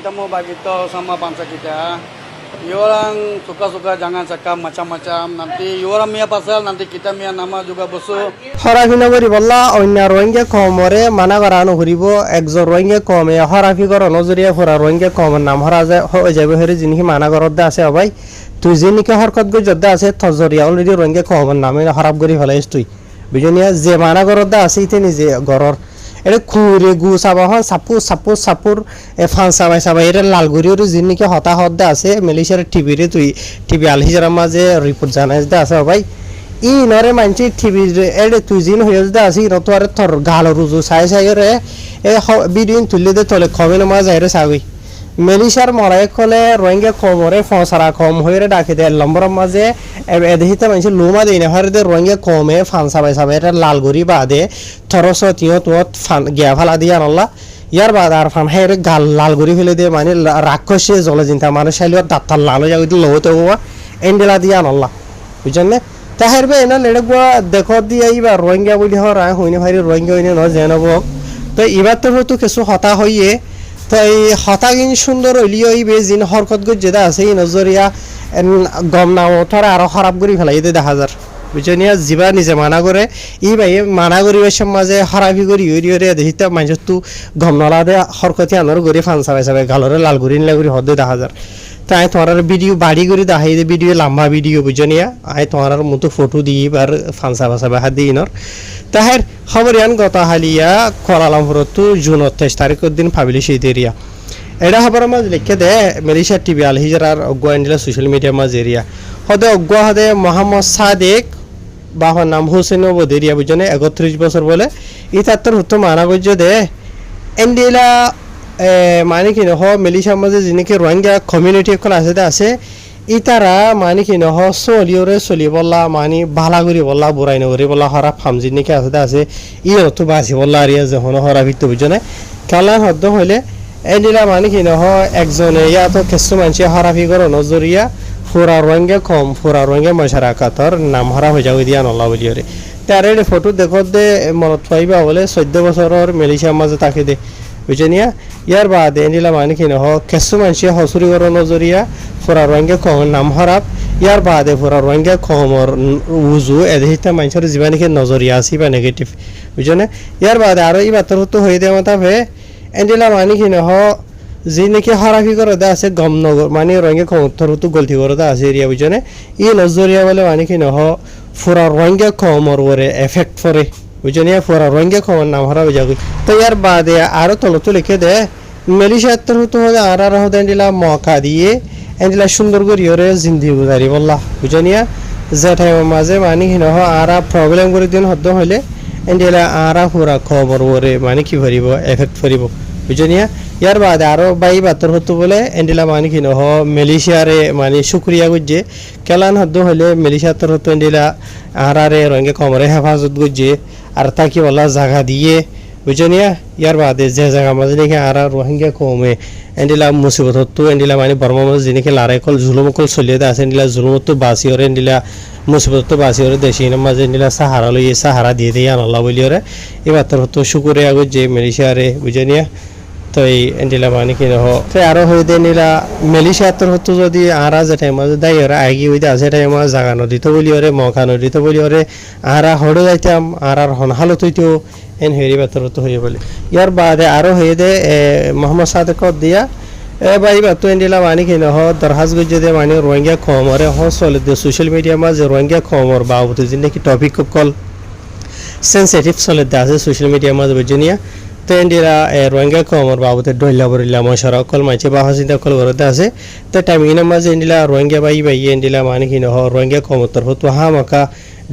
kita mau bagito sama bangsa kita. Orang suka-suka jangan cakap macam-macam. Nanti orang mia pasal nanti kita mia nama juga busuk. হরাফি নগরী বললা অন্য রোহিঙ্গা কমরে মানা করানো ঘুরিব একজন রোহিঙ্গা কমে হরাফি কর নজরিয়া ফোরা রোহিঙ্গা কমের নাম হরা যায় হয়ে যাবে হেরে জিনিস মানা করতে আছে ভাই তুই যিনিকে হরকত গই যদ্দা আছে থজরিয়া অলরেডি রোহিঙ্গা কমের নামে হরাপ করি ফেলাইস তুই বুঝনিয়া যে মানা করতে আছে ইতে নিজে ঘরর এটা খুঁড়ে গু চাবা হন সাপুর ফান চাবাই এটা লালগুড়ির যিনিকে হতাহত আছে মালয়েশিয়ার টিভিরে তুই টিভি আলহিজার মাঝে রিপোর্ট জানাই আছে ভাই ই নরে মানছি টিভি এড়ে তুই জিন হয়ে যা আসি নতো আরে তোর গাল রুজু চাই রে এ ভিডিও তুললে দে তলে কমে না যায় রে সাগই মালয়েশিয়ার মরাই কলে রোহিঙ্গা কমরে ফসারা কম হয়ে ডাকে দে নম্বর মাঝে এদেহিতে মানছি লুমা দেই না হরে দে রোহিঙ্গা কমে ফান চাবাই এটা লালগুড়ি বাদে থরস তিও তোত ফান গিয়া ফালা দিয়া নল্লা ইয়ার বাদ আর ফান হেরে গাল লালগুড়ি ফেলে দে মানে রাক্ষসে জলে চিন্তা মানুষ চাইলেও দাঁতাল লাল যাই লহতে হওয়া এন্ডেলা দিয়া নল্লা বুঝছেন না তাহের বে না লেড়ে গোয়া দেখো দিয়ে এইবার রোহিঙ্গা বলি হরা হইনে ভাই রোহিঙ্গা হইনে ন জেনব তো এবার তো হয়তো কিছু হতা হইয়ে তো এই হতা কিন সুন্দর হইলিও এই বে জিন হরকত গো যেটা আছে এই নজরিয়া গম নাও থরা আরো খারাপ করে ফেলাই দে 10,000 বুঝনিয়া জিবা নিজে মানা করে ই ভাই মানা করিবার সমাজে হরাফি করি হইরে দেখিতে মানুষ তো গম নলা দে হরকতি আনর গরি ফান চাবাই গালরে লাল গুরি নিলা গুরি হদ 10,000 তাই তোমার ভিডিও বাড়ি করে দেখাই দে ভিডিও লম্বা ভিডিও বুঝনিয়া আই তোমার মতো ফটো দিই আর ফানসা বাসা হাত দিই নর তাহের খবর ইয়ান গত হালিয়া কোয়ালালামপুরত জুন 28 তারিখের দিন পাবলিশ হইতে এরিয়া এটা খবর মাঝ লিখে দে মালয়েশিয়া টিভি আলহিজার আর অজ্ঞা ইন্ডিয়া সোশ্যাল মিডিয়া মাঝ এরিয়া হদে অজ্ঞা হদে মোহাম্মদ সাদেক বাবার নাম হোসেন বদেরিয়া বুঝনে 31 বছর বলে ই তাত্তর হতো মানা গজ্য দে এন্ডিলা মানে কি নহ মালয়েশিয়ার মাঝে যিনিকে রোহিঙ্গা কমিউনিটি এখন আছে ই তারা মানে কি নহ চলিওরে চলি বললা মানে বালাগুড়ি বললা বুড়াই নগরী বললা হরা ফার্ম যিনিকে আছে ই হতো বাসি বললা আর ইয়া যখন হরা ভিত্তি বুঝনে কালার হদ্দ হইলে এন্ডিলা মানে কি নহ একজনে ইয়াতো কিছু মানুষ হরাফি করো নজরিয়া ফুরা রোহিঙ্গা মশারাকাতর নাম হরা হয়ে যাবে দিয়া নল্লা বলিওরে তার এই ফটো দেখো দে মনত পাইবা বলে 14 বছরের মালয়েশিয়ার মাঝে তাকে দে বুঝনিয়া ইয়ার বাদে এন্ডিলা মানে কি নহ কিছু মানুষ হসুরি করো নজরিয়া ফুরা রোহিঙ্গা কমের নাম হরাপ ইয়ার বাদে ফুরা রোহিঙ্গা কমর উজু এদেহিতে মানুষের জীবনীকে নজরিয়া আসি বা নেগেটিভ বুঝনে ইয়ার বাদে আরো এই বার্তার হতো হয়ে দেওয়া তাপে এন্ডিলা মানে কি নহ যি নাকি হরাফি করে দা আছে গমনগর মানে রোহিঙ্গা কমর হতো গলতি করে দা আছে এরিয়া বুঝনে ই নজরিয়া বলে মানে কি নহ ফুরা রোহিঙ্গা কমর ওরে এফেক্ট করে বুঝনিয়া ফুরা রোহিঙ্গা কমর নাম হরা হয়ে যাবে তো ইয়ার বাদে আরো তলত লিখে দে মালয়েশিয়ার হতো হলে আর হতে এন্ডিলা মকা দিয়ে এন্ডিলা সুন্দর করি ওরে জিন্দি গুজারি বললা বুঝনিয়া যে টাইমের মাঝে মানে কি নহ আর প্রবলেম করে দিন হদ্দ হইলে এন্ডিলা আর পুরা খবর ওরে মানে কি ভরিব এফেক্ট ভরিব বুঝনিয়া ইয়ার বাদে আরো বাই বাতর হতো বলে এন্ডিলা মানে কি নহ মালয়েশিয়ারে মানে শুক্রিয়া গুজে কেলান হদ্দ হইলে মালয়েশিয়ার হতো এন্ডিলা আর রোহিঙ্গা কমরে হেফাজত গুজে আর তাকে বলা জায়গা দিয়ে বুঝনিয়া ইয়ার বাদে যে জায়গা মাঝে নাকি আর রোহিঙ্গা কমে এন্ডিলা মুসিবত হতো এন্ডিলা মানে বর্মা মাঝে যিনিকে লারাই কল জুলুম কল চলিয়ে আছে এন্ডিলা জুলুমতো বাসি ওরে এন্ডিলা মুসিবত বাসি ওরে দেশি মাঝে এন্ডিলা সাহারা লইয়ে সাহারা দিয়ে দিয়ে আনলা বলি ওরে এবার তোর হতো শুকুরে আগত যে মালয়েশিয়ারে বুঝনিয়া তো এই এন্ডিলা মানে কি নহ আরো হয়ে দে নিলা মালয়েশিয়া তোর হতো যদি আরা যে টাইম মাঝে দাই ওরা আগি হইতে আছে টাইম মাঝে জাগা নদীতে বলি ওরে মকা নদীতে বলি ওরে আরা হড়ে যাইতাম আর হন হালত হইতো এন হেরি বাতর হতো হয়ে বলে ইয়ার বাদে আরো হয়ে দে মোহাম্মদ সাদেক দিয়া ভাই বাতো এন্ডিলা মানে কি নহ দরহাজ গুজে দে মানে রোহিঙ্গা কমরে হ চলে দে সোশ্যাল মিডিয়া মাঝে রোহিঙ্গা কমর বাবদ যে নাকি টপিক কল সেন্সিটিভ চলে দে আছে সোশ্যাল মিডিয়া মাঝে বুঝনিয়া তো এন্ডিলা রোহিঙ্গা কমর বাবদে ডইলা বরিলা মশারা কল মাঝে বাহা চিন্তা কল করতে আছে তো টাইমিং মাঝে এন্ডিলা রোহিঙ্গা বাই এন্ডিলা মানে কি নহ রোহিঙ্গা কমর তোর হতো হামাকা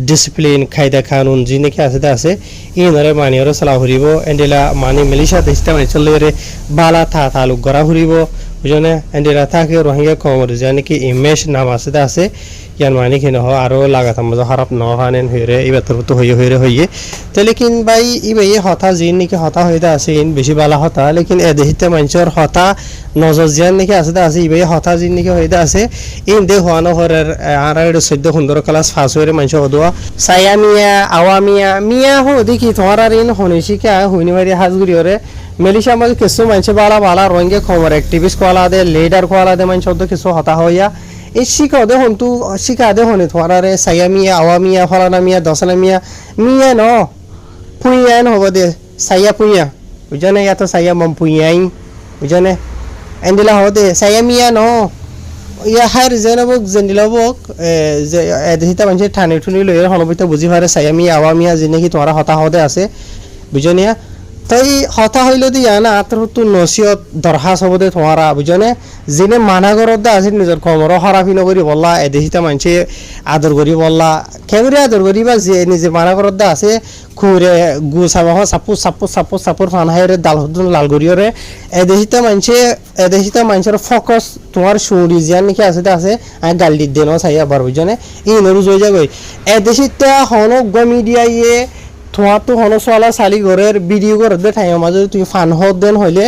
ডিসিপ্লিন খাইদা কানুন যি নাকি আছে ই নরে মানি ওরে চলা ফুরিব এন্ডিলা মানে মালয়েশিয়া দেশটা মানে চলে বালা তালুক গড়া ফুরিব বুঝনে এন্ডিলা থাকে রোহিঙ্গা কমর যে নাকি ইমেজ নাম আছে ইয়ান মানে কি নহ আরো লাগাতাম মজা খারাপ নহানেন হইরে এবার তোর তো হইয়ে তো লেকিন ভাই ই ভাই হতা জিন নাকি হতা হইতে আছে ইন বেশি বালা হতা লেকিন এদেহিতে মানুষের হতা নজর জিয়ান নাকি আছে ই ভাই হতা জিন নাকি হইতে আছে ইন দে হওয়ানো হরের আর 14 ক্লাস ফাঁস হইরে মানুষ হদুয়া সায়া মিয়া আওয়া মিয়া হো দেখি তোমার আর ইন হনিশিকা হইনি মারি হাজগুড়ি হরে মেলিশা মাঝে কিছু মানুষে বালা বালা রোহিঙ্গা খবর অ্যাক্টিভিস্ট কোয়ালা দে লিডার কোয়ালা দে মানুষ তো কিছু হতা হইয়া এই শিখা দে হন্তু শিখা দে হনে তোমার রে সাইয়া মিয়া আওয়া মিয়া ফলানা মিয়া দসলা মিয়া মিয়া ন পুইয়া ন হব দে সাইয়া পুইয়া বুঝনে ইয়া তো সাইয়া মম পুইয়াই বুঝনে এন্ডিলা হব দে সাইয়া মিয়া ন ইয়া হার জেনবক জেন্ডিলাবক যে এদিহিতা মানুষে ঠানি ঠুনি লইয়ের হনবিত বুঝি পারে সাইয়া মিয়া আওয়া মিয়া যে নাকি তোমার হতা হদে আছে বুঝনিয়া তাই হতা হইল দিয়া না আত্র তো নসিয়ত দরখাস হব দে তোমারা বুঝনে যিনি মানা করত আছে নিজের কমর হরাফি নগরী বললা এদেশিতা মানুষে আদর করি বললা কেমরি আদর করি বা যে নিজে মানা করত আছে খুঁড়ে গু চাবা চাপু চাপু চাপু চাপুর ফানহাইরে দাল হদুন লাল গরিয়রে এদেশিতা মানুষের ফোকাস তোমার সুরি জিয়ান নাকি আছে আমি গাল দি দেন চাই আবার বুঝনে ই নরু জয় যাগই এদেশিতা হন গ মিডিয়া ইয়ে তোমার তো হন চলা চালি ঘরের ভিডিও করে দে ঠাই মাঝে তুই ফান হত দেন হইলে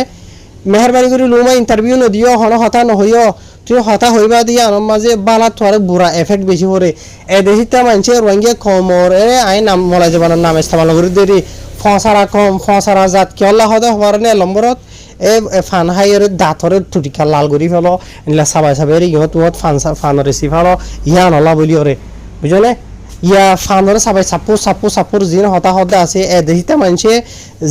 মেহরবানি করে লুমা ইন্টারভিউ নদিও হন হতা নহইও তুই হতা হইবা দিয়ে আমার মাঝে বালা তোর বুড়া এফেক্ট বেশি করে এদেশিতা মানুষের রোহিঙ্গা কমরে আই নাম মলা যাবার নাম ইস্তেমাল করে দেরি ফসারা কম ফসারা জাত কি আল্লাহ হদে হবার নে নম্বরত ফান হাইয়ের দাঁতরে টুটিকা লাল করি ফেলো এগুলা সাবাই সাবাই ইহত তুহত ফান রেসি ফেলো ইয়া নলা বলি ওরে বুঝলে ইয়া ফানরে সাবাই সাপুর জিন হতা হদে আছে এদেশিতা মানুষে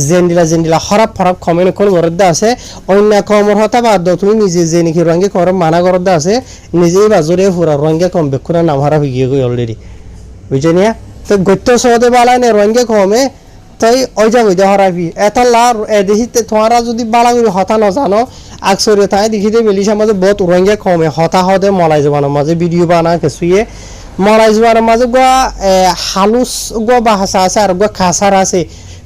জেন্ডিলা খরাব কমেন্ট করে ঘরতে আছে অন্য কমর হতা বাদ তুমি নিজে যে নাকি রঙে কর মানা করতে আছে নিজেই বাজরে ফুরা রঙে কম বেকুনা নাম হারা হয়ে গিয়ে অলরেডি বুঝলিয়া তো গত্য সহদে বালা নে রঙে কমে তাই ওইজা বইদা হরাবি এটা লার এদেশিতে তোমারা যদি বালা করে হতা ন জানো আকসরে তাই দেখিতে বেলিশা মাঝে বহুত রঙে কমে হতা হদে মলাই যাবানোর মাঝে ভিডিও বানা কিছুয়ে মলাই যাওয়ার মাঝে গোয়া হালুস গোয়া বাহাসা আছে আর গোয়া খাসার আছে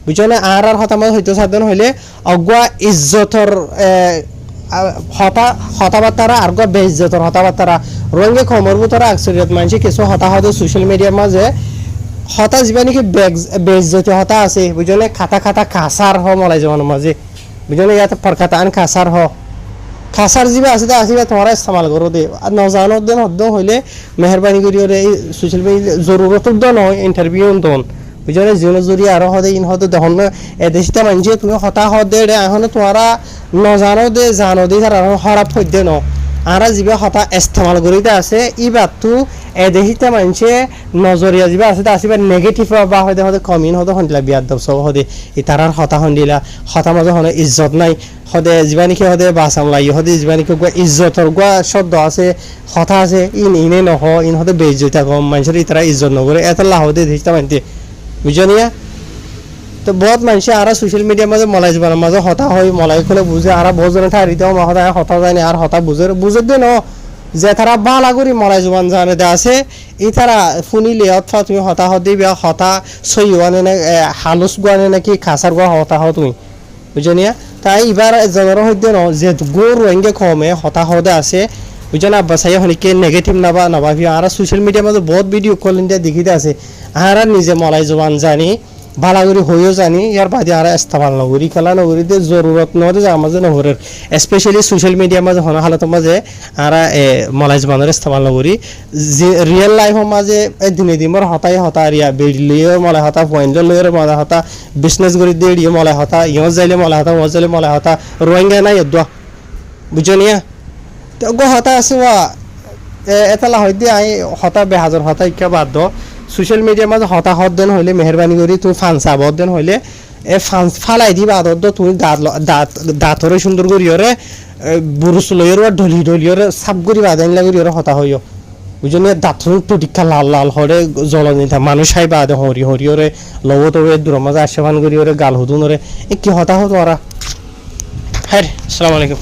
বুঝলে আর হতা মাঝে হইতে সাধন হইলে অগুয়া ইজ্জতর হতাবার্তারা আর গোয়া বেইজ্জতর হতাবার্তারা রঙে খমর ভিতরে আকসরিয়ত মানুষ কিছু হতা হতে সোশ্যাল মিডিয়ার মাঝে হতা যা নাকি বেইজ্জতি হতা আছে বুঝলে খাতা খাসার হ মলাই যাওয়ানোর মাঝে বুঝলে ইয়াতে পরখাতা আন খাসার হ খাসার যিবা আছে আসিবা তোমারা ইস্তেমাল করো দে আর নজানো দেন হদ্দ হইলে মেহরবানি করি ওরে এই সোশ্যাল মিডিয়া জরুরত দন হয় ইন্টারভিউ দন বুঝলে জীবনের জরিয়ে আরো হদে ইন হদে দেখুন এদেশিতা মানুষে তুমি হতা হদে রে এখন তোমারা নজানো দে জানো দে আর হরাপ হইতে ন আর যিবা হতা ইস্তেমাল করিতে আছে ইবার তো এদেশিতা মানুষে নজরিয়া যিবা আছে আসিবা নেগেটিভ বা হদে হদে কমিন হদে হন্দিলা বিয়ার দব সব হদে ই তারার হতা হন্দিলা হতা মাঝে হনে ইজ্জত নাই হদে যিবা নাকি হদে বাসাম লাগি হদে যিবা নাকি গোয়া ইজ্জতর গোয়া শব্দ আছে হতা আছে ইনে নহ ইন হদে বেইজ্জতা কম মানুষের ইতারা ইজ্জত নকরে এত লাভ হদে দেশিতা মানতে বুঝনিয়া তো বহুত মানুষে আর সোশ্যাল মিডিয়ার মাঝে মলাই যাবার মাঝে হতা হয় মলাই খুলে বুঝে আর বহুত জনে ঠারিতেও হতা হতা যায় না আর হতা বুঝে দে ন যে তারা বালা করি মলাই জবান জানে দে আছে ই তারা শুনিলে অথবা তুমি হতা হদি বা হতা সই আনে না হালুস গোয়ানে নাকি খাসার গোয়া হতা হ তুমি বুঝনিয়া তাই এবার জনের হইতে ন যে গো রোহিঙ্গা কমে হতা হদে আছে বুঝছেন আব্বা সাই হনিকে নেগেটিভ নাভাবি আর সোশ্যাল মিডিয়ার মাঝে বহুত ভিডিও কল ইন্ডিয়া দেখিতে আছে আর নিজে মলাই জবান জানি ভাড়া করি হইও জানি ইয়ার বাদে আর ইস্তেমাল নগরী খেলা নগরীতে জরুরত নদে যা মাঝে নহরের স্পেশালি সোশ্যাল মিডিয়ার মাঝে হন হালতের মাঝে আর মলাই জবানের ইস্তেমাল নগরী রিয়েল লাইফের মাঝে দিনে দিমর হতা রিয়া বেড়লিও মলাই হতা পয়েন্ট লইয়ের মলাই হতা বিজনেস করি দিয়ে ইয়ে মলাই হতা ইয়স যাইলে মলাই হতা ওয়াজ যাইলে মলাই হতা রোহিঙ্গা নাই এদুয়া বুঝনিয়া তো গো হতা আছে এতলা হয় দিয়ে আই হতা বেহাজর হতা ইকা বাদ সোশ্যাল মিডিয়ার মাঝে হতা হত দেন হইলে মেহরবানি করি তুমি ফান চাবত দেন হইলে এ ফান ফালাই দিবা আদত তুমি দাঁতরে সুন্দর করি ওরে বুরুস লইয়ের ঢলিয়রে সাপ করি বাদাইন লাগি ওরে হতা হইও বুঝলি দাঁত টুটিকা লাল হরে জল নিতা মানুষ হাই বাদে হরি ওরে লবত দূর মাঝে আশেফান করি ওরে গাল হুদুন ওরে এ কি হতা হতো ওরা হ্যাঁ আসসালামু আলাইকুম